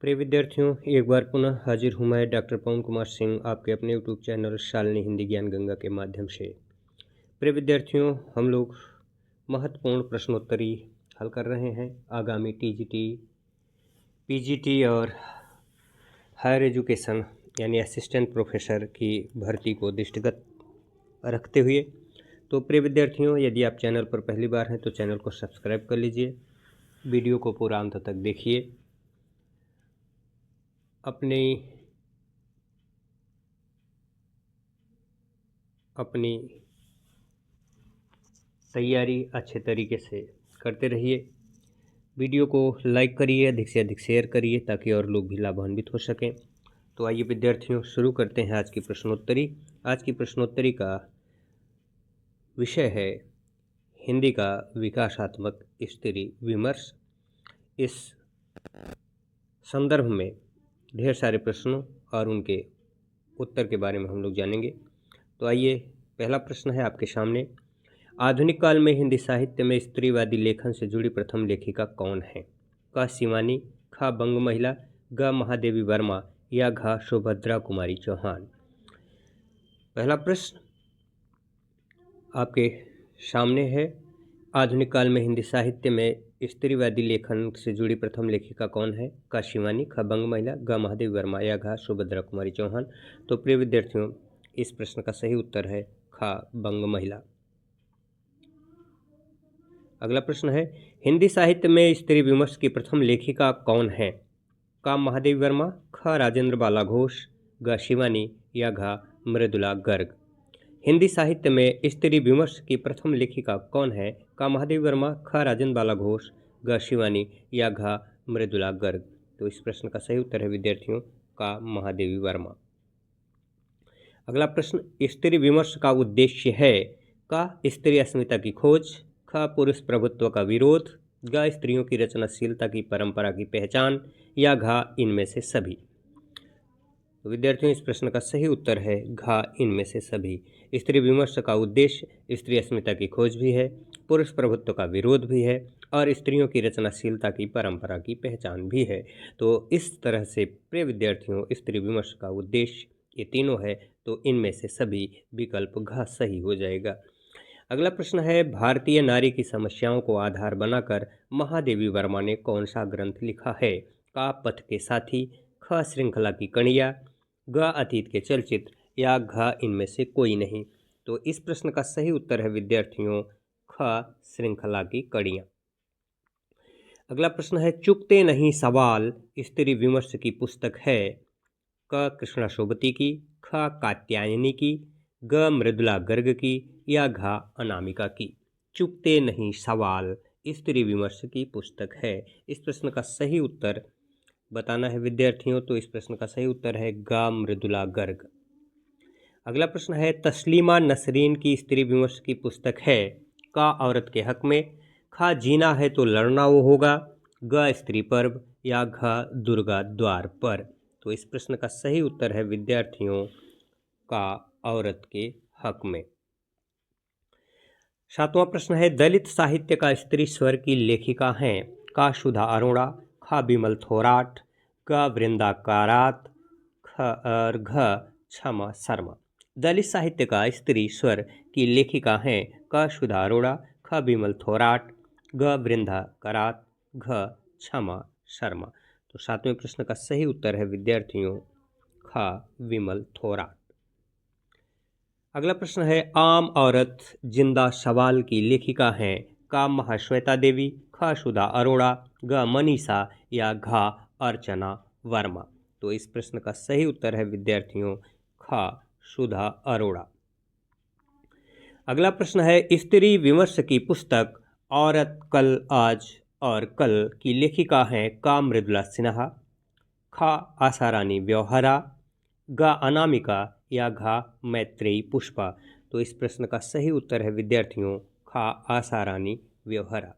प्रिय विद्यार्थियों, एक बार पुनः हाजिर हूँ मैं डॉक्टर पवन कुमार सिंह आपके अपने यूट्यूब चैनल शालिनी हिंदी ज्ञान गंगा के माध्यम से। प्रिय विद्यार्थियों, हम लोग महत्वपूर्ण प्रश्नोत्तरी हल कर रहे हैं आगामी टीजीटी, पीजीटी और हायर एजुकेशन यानी असिस्टेंट प्रोफेसर की भर्ती को दृष्टिगत रखते हुए। तो प्रिय विद्यार्थियों, यदि आप चैनल पर पहली बार हैं तो चैनल को सब्सक्राइब कर लीजिए, वीडियो को पूरा अंत तक देखिए, अपनी तैयारी अच्छे तरीके से करते रहिए। वीडियो को लाइक करिए, अधिक से अधिक शेयर करिए ताकि और लोग भी लाभान्वित हो सकें। तो आइए विद्यार्थियों, शुरू करते हैं आज की प्रश्नोत्तरी। आज की प्रश्नोत्तरी का विषय है हिंदी का विकासात्मक स्त्री विमर्श। इस संदर्भ में ढेर सारे प्रश्नों और उनके उत्तर के बारे में हम लोग जानेंगे। तो आइए, पहला प्रश्न है आपके सामने। आधुनिक काल में हिंदी साहित्य में स्त्रीवादी लेखन से जुड़ी प्रथम लेखिका कौन है? क शिवानी, ख बंग महिला, ग महादेवी वर्मा या घ सुभद्रा कुमारी चौहान। पहला प्रश्न आपके सामने है। आधुनिक काल में हिंदी साहित्य में स्त्रीवादी लेखन से जुड़ी प्रथम लेखिका कौन है? क शिवानी, ख बंग महिला, ग महादेवी वर्मा या घ सुभद्रा कुमारी चौहान। तो प्रिय विद्यार्थियों, इस प्रश्न का सही उत्तर है ख बंग महिला। अगला प्रश्न है, हिंदी साहित्य में स्त्री विमर्श की प्रथम लेखिका कौन है? क महादेवी वर्मा, ख राजेंद्र बाला घोष, ग शिवानी या घ मृदुला गर्ग। हिंदी साहित्य में स्त्री विमर्श की प्रथम लेखिका कौन है? क महादेवी वर्मा, ख राजेंद्र बाला घोष, ग शिवानी या घ मृदुला गर्ग। तो इस प्रश्न का सही उत्तर है विद्यार्थियों क महादेवी वर्मा। अगला प्रश्न, स्त्री विमर्श का उद्देश्य है? क स्त्री अस्मिता की खोज, ख पुरुष प्रभुत्व का विरोध, ग स्त्रियों की रचनाशीलता की परंपरा की पहचान या घ इनमें से सभी। तो विद्यार्थियों, इस प्रश्न का सही उत्तर है घ इनमें से सभी। स्त्री विमर्श का उद्देश्य स्त्री अस्मिता की खोज भी है, पुरुष प्रभुत्व का विरोध भी है और स्त्रियों की रचनाशीलता की परंपरा की पहचान भी है। तो इस तरह से प्रिय विद्यार्थियों, स्त्री विमर्श का उद्देश्य ये तीनों है, तो इनमें से सभी विकल्प घ सही हो जाएगा। अगला प्रश्न है, भारतीय नारी की समस्याओं को आधार बनाकर महादेवी वर्मा ने कौन सा ग्रंथ लिखा है? क पथ के साथी, ख श्रृंखला की कड़ियाँ, ग अतीत के चलचित्र या घ इनमें से कोई नहीं। तो इस प्रश्न का सही उत्तर है विद्यार्थियों ख श्रृंखला की कड़ियाँ। अगला प्रश्न है, चुकते नहीं सवाल स्त्री विमर्श की पुस्तक है? क कृष्णा सोबती की, ख कात्यायनी की, ग मृदुला गर्ग की या घ अनामिका की। चुकते नहीं सवाल स्त्री विमर्श की पुस्तक है। इस प्रश्न का सही उत्तर बताना है विद्यार्थियों। तो इस प्रश्न का सही उत्तर है ग मृदुला गर्ग। अगला प्रश्न है, तस्लीमा नसरीन की स्त्री विमर्श की पुस्तक है? क औरत के हक में, ख जीना है तो लड़ना वो होगा, ग स्त्री पर्व या घ दुर्गा द्वार पर। तो इस प्रश्न का सही उत्तर है विद्यार्थियों का औरत के हक में। सातवां प्रश्न है, दलित साहित्य का स्त्री स्वर की लेखिका हैं? क सुधा अरोड़ा, ख बिमल थोराट, ग वृंदा कारात, ख और घ क्षमा शर्मा। दलित साहित्य का स्त्री स्वर की लेखिका हैं? क सुधा अरोड़ा, ख बिमल थोराट, ग वृंदा करात, घ क्षमा शर्मा। तो सातवें प्रश्न का सही उत्तर है विद्यार्थियों ख विमल थोराट। अगला प्रश्न है, आम औरत जिंदा सवाल की लेखिका हैं? क महाश्वेता देवी, ख सुधा अरोड़ा, ग मनीषा या घ अर्चना वर्मा। तो इस प्रश्न का सही उत्तर है विद्यार्थियों ख सुधा अरोड़ा। अगला प्रश्न है, स्त्री विमर्श की पुस्तक औरत कल आज और कल की लेखिका हैं? क मृदुला सिन्हा, ख आशारानी व्यवहारा, ग अनामिका या घ मैत्रेयी पुष्पा। तो इस प्रश्न का सही उत्तर है विद्यार्थियों ख आशारानी व्यवहारा।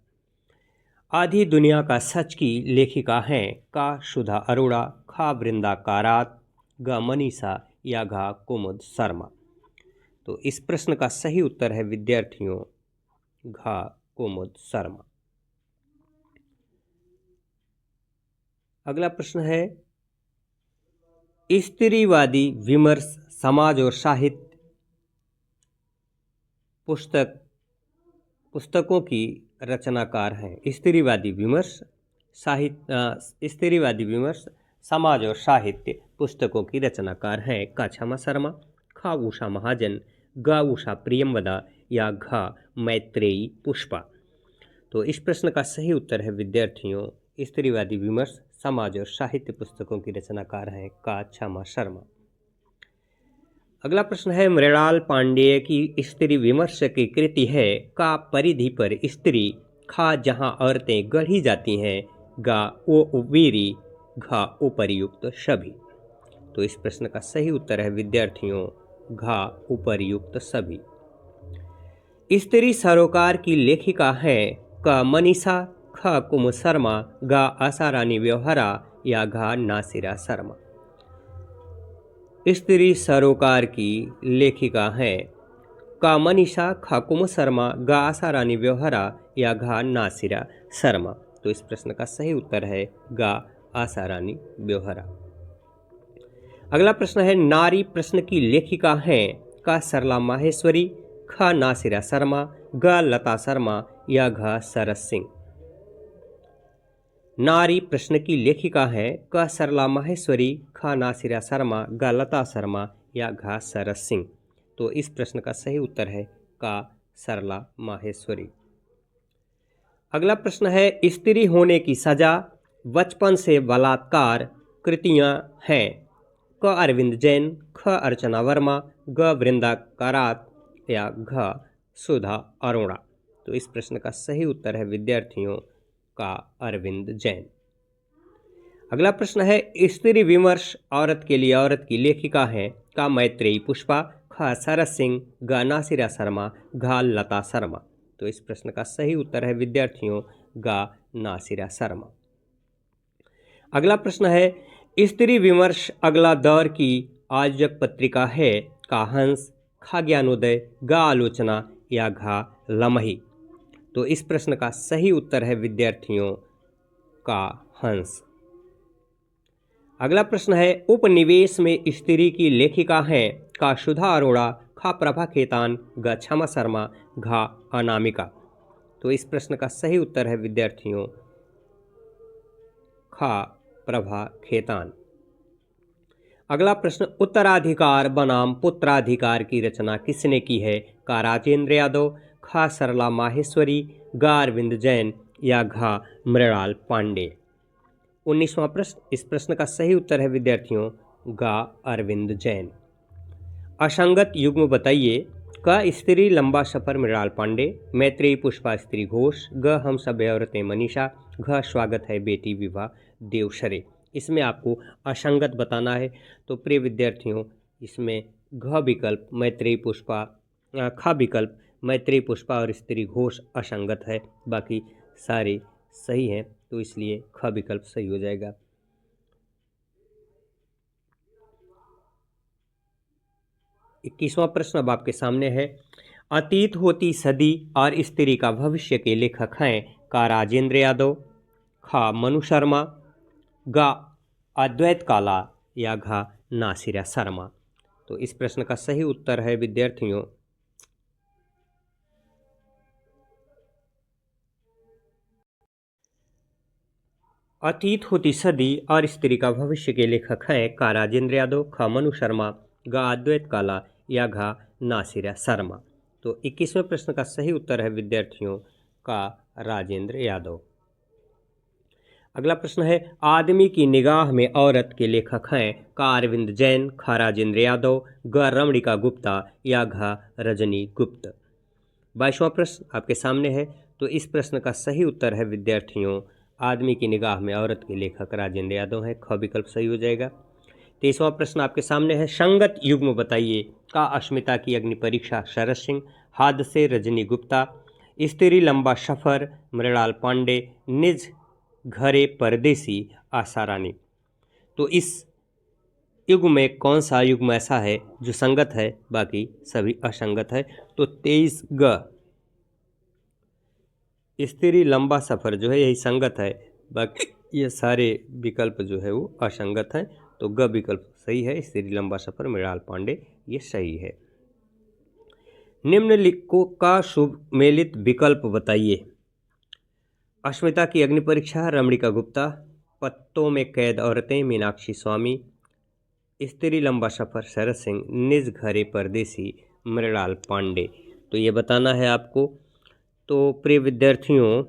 आधी दुनिया का सच की लेखिका हैं? क सुधा अरोड़ा, ख वृंदा कारात, ग मनीषा या घ कुमुद शर्मा। तो इस प्रश्न का सही उत्तर है विद्यार्थियों घ कुमुद शर्मा। अगला प्रश्न है, स्त्रीवादी विमर्श समाज और साहित्य पुस्तकों की रचनाकार हैं। स्त्रीवादी विमर्श समाज और साहित्य पुस्तकों की रचनाकार हैं। क क्षमा शर्मा, ख उषा महाजन, ग उषा प्रियंवदा या घ मैत्रेयी पुष्पा। तो इस प्रश्न का सही उत्तर है विद्यार्थियों, स्त्रीवादी विमर्श समाज और साहित्य पुस्तकों की रचनाकार हैं क क्षमा शर्मा। अगला प्रश्न है, मृणाल पांडेय की स्त्री विमर्श की कृति है का परिधि पर स्त्री, खा जहां औरतें गढ़ी जाती हैं, गा ओ वीरी, घा उपर्युक्त सभी। तो इस प्रश्न का सही उत्तर है विद्यार्थियों, घा उपर्युक्त सभी। स्त्री सरोकार की लेखिका है क मनीषा, ख कुम शर्मा, गा आशारानी व्यवहारा या घा नासिरा शर्मा। स्त्री सरोकार की लेखिका है क मनीषा, ख कुम शर्मा, गा आशारानी व्यवहारा या घा नासिरा शर्मा। तो इस प्रश्न का सही उत्तर है गा आशारानी व्यवहारा। अगला प्रश्न है, नारी प्रश्न की लेखिका है क सरला माहेश्वरी, ख नासिरा शर्मा, ग लता शर्मा या घ सरस सिंह। नारी प्रश्न की लेखिका है क सरला माहेश्वरी, ख नासिरा शर्मा, ग लता शर्मा या घ सरस सिंह। तो इस प्रश्न का सही उत्तर है क सरला माहेश्वरी। अगला प्रश्न है, स्त्री होने की सजा, बचपन से बलात्कार कृतियां हैं। क अरविंद जैन, ख अर्चना वर्मा, ग वृंदा करात या घ सुधा अरोड़ा। तो इस प्रश्न का सही उत्तर है विद्यार्थियों का अरविंद जैन। अगला प्रश्न है, स्त्री विमर्श औरत के लिए औरत की लेखिका है का मैत्रेयी पुष्पा, ख सरस सिंह, ग नासिरा शर्मा, घ लता शर्मा। तो इस प्रश्न का सही उत्तर है विद्यार्थियों ग नासिरा शर्मा। अगला प्रश्न है, स्त्री विमर्श अगला दौर की आयोजक पत्रिका है का हंस, ख ज्ञानोदय, ग आलोचना या घ लमही। तो इस प्रश्न का सही उत्तर है विद्यार्थियों का हंस। अगला प्रश्न है, उपनिवेश में स्त्री की लेखिका है का सुधा अरोड़ा, ख प्रभा खेतान, ग क्षमा शर्मा, घ अनामिका। तो इस प्रश्न का सही उत्तर है विद्यार्थियों ख प्रभा खेतान। अगला प्रश्न, उत्तराधिकार बनाम पुत्राधिकार की रचना किसने की है का राजेंद्र यादव, ख सरला माहेश्वरी, ग अरविंद जैन या घ मृणाल पांडे। 19वां प्रश्न, इस प्रश्न का सही उत्तर है विद्यार्थियों ग अरविंद जैन। असंगत युग्म बताइए। क स्त्री लंबा सफर मृणाल पांडे, मैत्रेयी पुष्पा स्त्री घोष, ग हम सब औरतें मनीषा, घ स्वागत है बेटी विवाह देवशरे। इसमें आपको असंगत बताना है। तो प्रिय विद्यार्थियों, इसमें घ विकल्प मैत्रेयी पुष्पा, ख विकल्प मैत्रेयी पुष्पा और स्त्री घोष असंगत है, बाकी सारे सही हैं। तो इसलिए ख विकल्प सही हो जाएगा। 21वां प्रश्न अब आपके सामने है, अतीत होती सदी और स्त्री का भविष्य के लेखक हैं का राजेंद्र यादव, ख मनु शर्मा, ग अद्वैत काला या घ नासिरा शर्मा। तो इस प्रश्न का सही उत्तर है विद्यार्थियों अतीत होती सदी और स्त्री का भविष्य के लेखक हैं का राजेंद्र यादव, ख मनु शर्मा, ग अद्वैत काला या घ नासिरा शर्मा। तो 21वें प्रश्न का सही उत्तर है विद्यार्थियों का राजेंद्र यादव। अगला प्रश्न है, आदमी की निगाह में औरत के लेखक हैं का अरविंद जैन, ख राजेंद्र यादव, ग रमणिका गुप्ता या घ रजनी गुप्त। 22वां प्रश्न आपके सामने है। तो इस प्रश्न का सही उत्तर है विद्यार्थियों आदमी की निगाह में औरत के लेखक राजेंद्र यादव हैं, ख विकल्प सही हो जाएगा। 23वां प्रश्न आपके सामने है, संगत युग्म बताइए का अस्मिता की अग्नि परीक्षा शरद सिंह, हादसे रजनी गुप्ता, स्त्री लंबा सफर मृणाल पांडे, निज घरे परदेसी आशा रानी। तो इस युग्म में कौन सा युग्म ऐसा है जो संगत है, बाकी सभी असंगत है। तो 23 ग स्त्री लंबा सफर जो है यही संगत है, बाकी ये सारे विकल्प जो है वो असंगत हैं, तो ग विकल्प सही है। स्त्री लंबा सफर मृणाल पांडे ये सही है। निम्नलिखितों का शुभ मेलित विकल्प बताइए। अस्मिता की अग्नि परीक्षा रमणिका गुप्ता, पत्तों में कैद औरतें मीनाक्षी स्वामी, स्त्री लंबा सफर शरद सिंह, निज घरे परदेसी मृणाल पांडे। तो ये बताना है आपको। तो प्रिय विद्यार्थियों,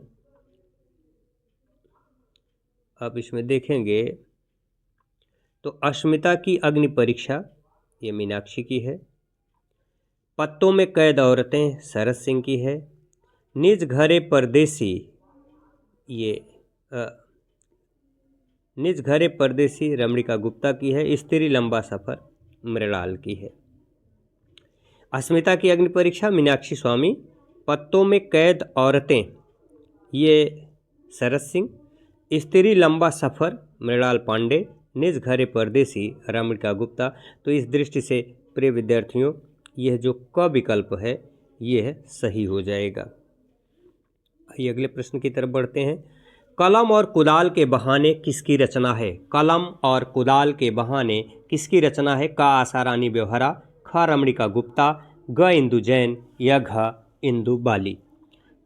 आप इसमें देखेंगे तो अस्मिता की अग्नि परीक्षा ये मीनाक्षी की है, पत्तों में कैद औरतें शरद सिंह की है, निज घरे परदेसी ये निज घरे परदेसी रमणिका गुप्ता की है, स्त्री लंबा सफर मृणाल की है। अस्मिता की अग्नि परीक्षा मीनाक्षी स्वामी, पत्तों में कैद औरतें ये शरद सिंह, स्त्री लंबा सफर मृणाल पांडे, निज घरे परदेसी रमणिका गुप्ता। तो इस दृष्टि से प्रिय विद्यार्थियों, यह जो क विकल्प है यह सही हो जाएगा। आइए अगले प्रश्न की तरफ बढ़ते हैं। कलम और कुदाल के बहाने किसकी रचना है? कलम और कुदाल के बहाने किसकी रचना है? का आसारानी व्यवहारा, ख रमणिका गुप्ता, ग इंदु जैन या घ इंदु बाली।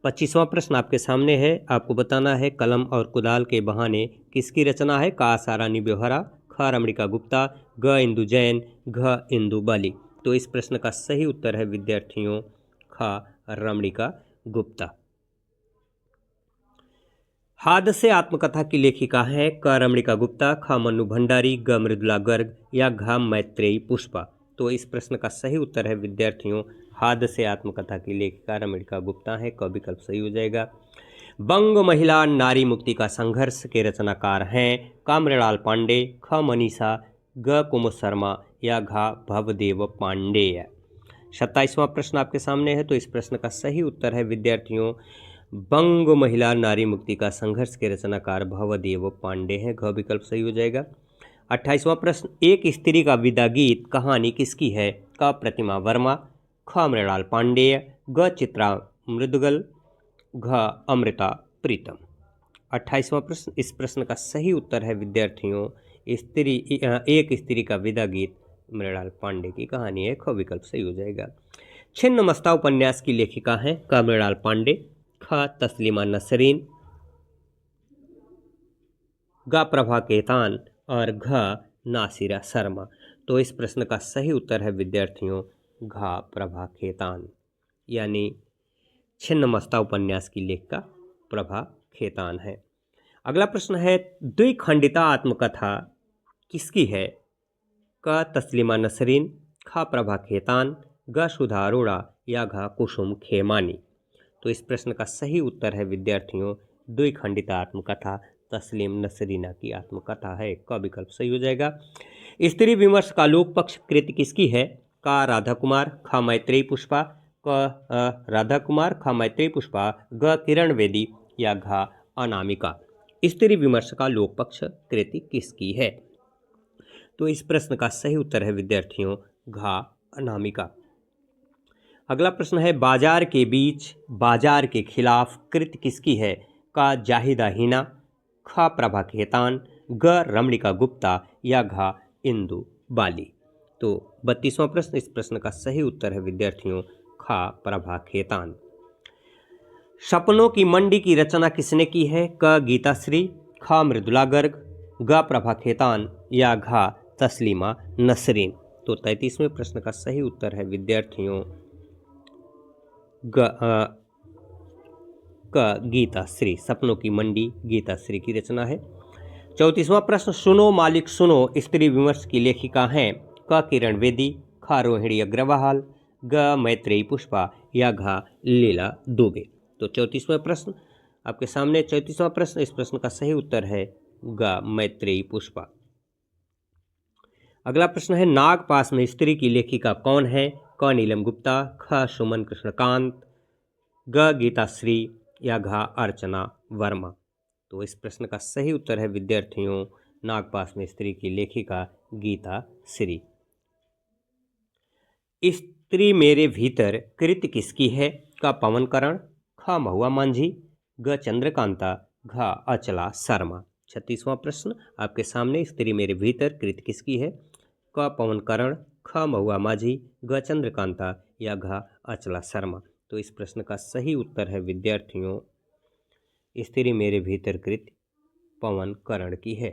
25वां प्रश्न आपके सामने है, आपको बताना है कलम और कुदाल के बहाने किसकी रचना है? का आसारानी व्यवहारा, ख रमणिका गुप्ता, ग इंदु जैन, घ इंदु बाली। तो इस प्रश्न का सही उत्तर है विद्यार्थियों ख रमणिका गुप्ता। हादसे आत्मकथा की लेखिका हैं क रमणिका गुप्ता, ख मन्नू भंडारी, ग मृदुला गर्ग या घ मैत्रेयी पुष्पा। तो इस प्रश्न का सही उत्तर है विद्यार्थियों हादसे आत्मकथा की लेखिका रमणिका गुप्ता है, क विकल्प सही हो जाएगा। बंग महिला नारी मुक्ति का संघर्ष के रचनाकार हैं क मृणाल पांडे, ख मनीषा, ग कुमुद शर्मा या घ भवदेव पांडेय। 27वां प्रश्न आपके सामने है, तो इस प्रश्न का सही उत्तर है विद्यार्थियों बंग महिला नारी मुक्ति का संघर्ष के रचनाकार भवदेव पांडे हैं, घ विकल्प सही हो जाएगा। 28वां प्रश्न, एक स्त्री का विदा गीत कहानी किसकी है? क प्रतिमा वर्मा, ख मृणाल पांडेय, ग चित्रा मृदुगल, घ अमृता प्रीतम। 28वां प्रश्न, इस प्रश्न का सही उत्तर है विद्यार्थियों एक स्त्री का विदा गीत मृणाल पांडे की कहानी है, ख विकल्प सही हो जाएगा। छिन्नमस्ता उपन्यास की लेखिका हैं क मृणाल पांडे, ख तस्लीमा नसरीन, ग प्रभा केतान और घ नासिरा शर्मा। तो इस प्रश्न का सही उत्तर है विद्यार्थियों घ प्रभा खेतान, यानी छिन्नमस्ता उपन्यास की लेखिका प्रभा खेतान है। अगला प्रश्न है, द्विखंडिता आत्मकथा किसकी है? क तस्लीमा नसरीन, ख प्रभा खेतान, ग सुधा अरोड़ा या घ कुसुम खेमानी। तो इस प्रश्न का सही उत्तर है विद्यार्थियों द्विखंडिता आत्मकथा तस्लीम नसरीना की आत्मकथा है, क विकल्प सही हो जाएगा। स्त्री विमर्श का लोक पक्ष कृति किसकी है? क राधा कुमार, ख मैत्रेयी पुष्पा, क राधा कुमार, ख मैत्रेयी पुष्पा, ग किरण बेदी या घ अनामिका। स्त्री विमर्श का लोक पक्ष कृति किसकी है? तो इस प्रश्न का सही उत्तर है विद्यार्थियों घ अनामिका। अगला प्रश्न है, बाजार के बीच बाजार के खिलाफ कृति किसकी है? क जाहिदा हिना, ख प्रभा खेतान, ग रमणिका गुप्ता या घ इंदु बाली। तो 32वां प्रश्न, इस प्रश्न का सही उत्तर है विद्यार्थियों ख प्रभा खेतान। सपनों की मंडी की रचना किसने की है? क गीताश्री, ख मृदुला गर्ग, ग प्रभा खेतान या घ तस्लीमा नसरीन। तो 33वें प्रश्न का सही उत्तर है विद्यार्थियों गीताश्री, सपनों की मंडी गीताश्री की रचना है। 34वां प्रश्न, सुनो मालिक सुनो स्त्री विमर्श की लेखिका हैं क किरण बेदी, ख रोहिणी अग्रवाल, ग मैत्रेयी पुष्पा या घ लीला दुबे। तो 34वां प्रश्न आपके सामने 34वां प्रश्न, इस प्रश्न का सही उत्तर है ग मैत्रेयी पुष्पा। अगला प्रश्न है, नागपाश में स्त्री की लेखिका कौन है? क नीलम गुप्ता, ख सुमन कृष्णकांत, ग गीताश्री या घ अर्चना वर्मा। तो इस प्रश्न का सही उत्तर है विद्यार्थियों नागपाश में स्त्री की लेखिका गीताश्री। स्त्री मेरे भीतर कृति किसकी है? क पवन करण, ख महुआ मांझी, ग चंद्रकांता, घ अचला शर्मा। 36वां प्रश्न आपके सामने, स्त्री मेरे भीतर कृत किसकी है? क पवन करण, ख महुआ माझी, ग चंद्रकांता या घ अचला शर्मा। तो इस प्रश्न का सही उत्तर है विद्यार्थियों, स्त्री मेरे भीतर कृत पवन करण की है।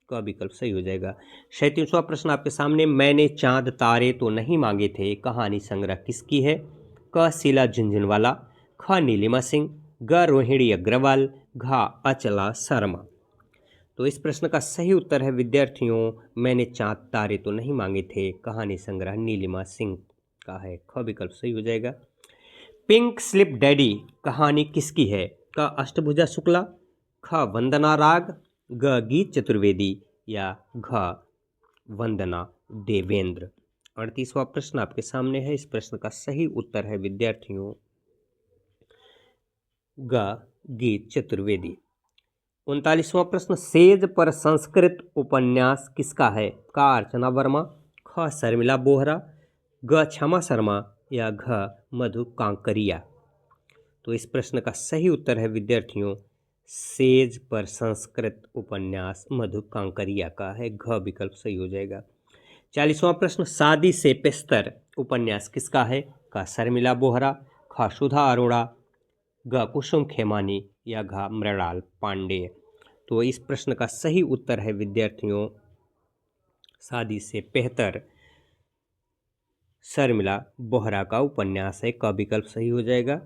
क विकल्प सही हो जाएगा। 37वां प्रश्न आपके सामने, मैंने चांद तारे तो नहीं मांगे थे कहानी संग्रह किसकी है? क शीला झुनझुनवाला, ख नीलिमा सिंह, ग रोहिणी अग्रवाल, घ अचला शर्मा। तो इस प्रश्न का सही उत्तर है विद्यार्थियों, मैंने चांद तारे तो नहीं मांगे थे कहानी संग्रह नीलिमा सिंह का है। ख विकल्प सही हो जाएगा। पिंक स्लिप डैडी कहानी किसकी है? क अष्टभुजा शुक्ला, ख वंदना राग, ग गीत चतुर्वेदी या घ वंदना देवेंद्र। 38वां प्रश्न आपके सामने है, इस प्रश्न का सही उत्तर है विद्यार्थियों ग गीत चतुर्वेदी। 39वां प्रश्न, सेज पर संस्कृत उपन्यास किसका है? क अर्चना वर्मा, ख शर्मिला बोहरा, ग क्षमा शर्मा या घ मधु कांकरिया। तो इस प्रश्न का सही उत्तर है विद्यार्थियों, सेज पर संस्कृत उपन्यास मधु कांकरिया का है। घ विकल्प सही हो जाएगा। 40वां प्रश्न, शादी से पेस्तर उपन्यास किसका है? क शर्मिला बोहरा, ख सुधा अरोड़ा, ग कुसुम खेमानी या घ मृणाल पांडे। तो इस प्रश्न का सही उत्तर है विद्यार्थियों, शादी से बेहतर शर्मिला बोहरा का उपन्यास है। क विकल्प सही हो जाएगा।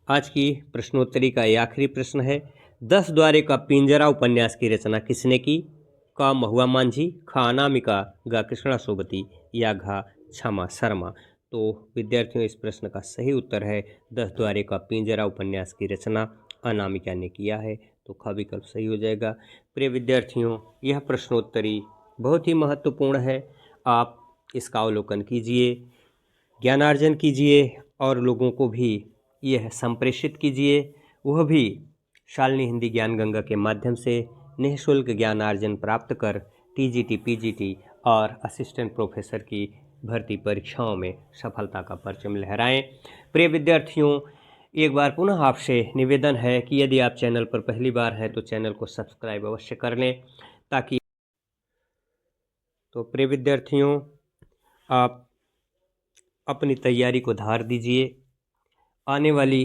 आज की प्रश्नोत्तरी का ये आखिरी प्रश्न है, 10 द्वारे का पिंजरा उपन्यास की रचना किसने की? क महुआ मांझी, ख अनामिका, ग कृष्णा सोबती या घ क्षमा शर्मा। तो विद्यार्थियों, इस प्रश्न का सही उत्तर है 10 द्वारे का पिंजरा उपन्यास की रचना अनामिका ने किया है। तो ख विकल्प सही हो जाएगा। प्रिय विद्यार्थियों, यह प्रश्नोत्तरी बहुत ही महत्वपूर्ण है। आप इसका अवलोकन कीजिए, ज्ञानार्जन कीजिए और लोगों को भी यह संप्रेषित कीजिए, वह भी शालिनी हिंदी ज्ञान गंगा के माध्यम से निःशुल्क ज्ञानार्जन प्राप्त कर टीजीटी, पीजीटी और असिस्टेंट प्रोफेसर की भर्ती परीक्षाओं में सफलता का परचम लहराएं। प्रिय विद्यार्थियों, एक बार पुनः आपसे निवेदन है कि यदि आप चैनल पर पहली बार हैं तो चैनल को सब्सक्राइब अवश्य कर लें, ताकि तो प्रिय विद्यार्थियों, आप अपनी तैयारी को धार दीजिए। आने वाली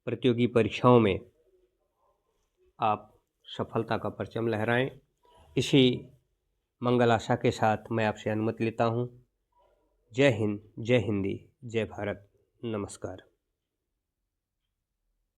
प्रतियोगी परीक्षाओं में आप सफलता का परचम लहराएं। इसी मंगल आशा के साथ मैं आपसे अनुमति लेता हूं। जय हिंद, जय हिंदी, जय भारत। नमस्कार।